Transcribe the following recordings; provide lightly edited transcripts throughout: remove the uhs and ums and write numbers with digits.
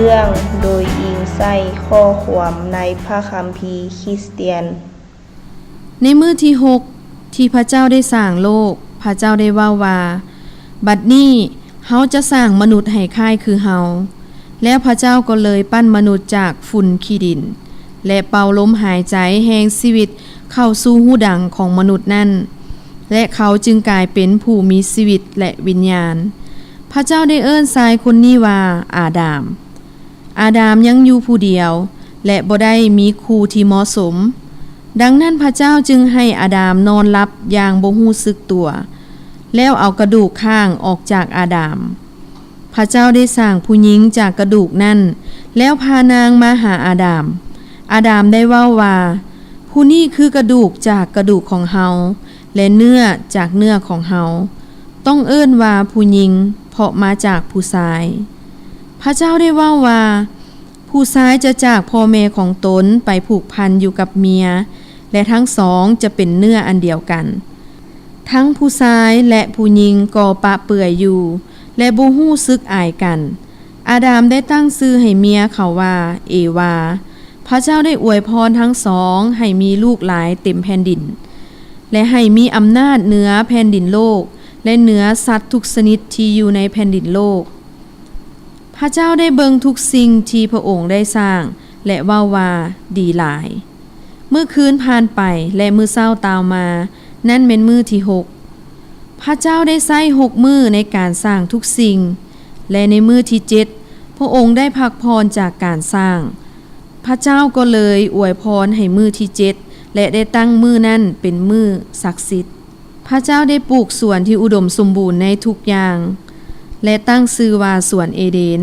รื่องโดยอิงใส่ข้อความในพระคัมภีร์คริสเตียนในมื้อที่6ที่พระเจ้าได้สร้างโลกพระเจ้าได้ว่าบัดนี้เฮาจะสร้างมนุษย์ให้คล้ายคือเฮาแล้วพระเจ้าก็เลยปั้นมนุษย์จากฝุ่นขี้ดินและเป่าลมหายใจแห่งชีวิตเข้าสู่หูดังของมนุษย์นั้นและเขาจึงกลายเป็นผู้มีชีวิตและวิญญาณพระเจ้าได้เอิ้นชายคนนี้ว่าอาดามยังอยู่ผู้เดียวและบ่ได้มีคู่ที่เหมาะสมดังนั้นพระเจ้าจึงให้อาดามนอนหลับอย่างบ่รู้สึกตัวแล้วเอากระดูกข้างออกจากอาดามพระเจ้าได้สร้างผู้หญิงจากกระดูกนั้นแล้วพานางมาหาอาดามได้เว้าว่าผู้นี้คือกระดูกจากกระดูกของเฮาและเนื้อจากเนื้อของเฮาต้องเอิ้นว่าผู้หญิงเพราะมาจากผู้ชายพระเจ้าได้เว้าว่าผู้ชายจะจากพ่อแม่ของตนไปผูกพันอยู่กับเมียและทั้งสองจะเป็นเนื้ออันเดียวกันทั้งผู้ชายและผู้หญิงก็ปะเปื่อยอยู่และบ่ฮู้สึกอายกันอาดามได้ตั้งชื่อให้เมียเขาว่าเอวาพระเจ้าได้อวยพรทั้งสองให้มีลูกหลายเต็มแผ่นดินและให้มีอำนาจเหนือแผ่นดินโลกและเหนือสัตว์ทุกชนิดที่อยู่ในแผ่นดินโลกพระเจ้าได้เบิ่งทุกสิ่งที่พระองค์ได้สร้างและว่าดีหลายเมื่อคืนผ่านไปและมื้อเช้าตามมานั่นเป็นมื้อที่6พระเจ้าได้ใช้6มื้อในการสร้างทุกสิ่งและในมื้อที่7พระองค์ได้พักพรจากการสร้างพระเจ้าก็เลยอวยพรให้มื้อที่7และได้ตั้งมื้อนั้นเป็นมื้อศักดิ์สิทธิ์พระเจ้าได้ปลูกสวนที่อุดมสมบูรณ์ในทุกอย่างและตั้งชื่อว่าสวนเอเดน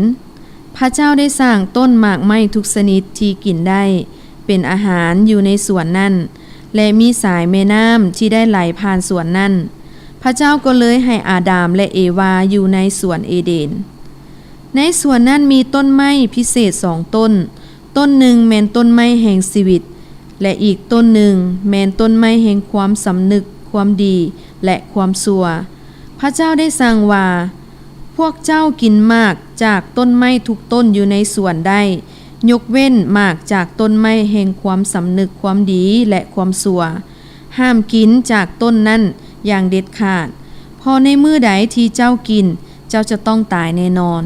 พระเจ้าได้สร้างต้นหมากไม้ทุกชนิดที่กินได้เป็นอาหารอยู่ในสวนนั้นและมีสายแม่น้ำที่ได้ไหลผ่านสวนนั้นพระเจ้าก็เลยให้อาดามและเอวาอยู่ในสวนเอเดนในสวนนั้นมีต้นไม้พิเศษ2ต้นหนึ่งแม่นต้นไม้แห่งชีวิตและอีกต้นหนึ่งแม่นต้นไม้แห่งความสำนึกความดีและความชั่วพระเจ้าได้สั่งว่าพวกเจ้ากินหมากจากต้นไม้ทุกต้นอยู่ในสวนได้ยกเว้นหมากจากต้นไม้แห่งความสำนึกความดีและความชั่วห้ามกินจากต้นนั้นอย่างเด็ดขาดพอในมื้อใดที่เจ้ากินเจ้าจะต้องตายแน่นอน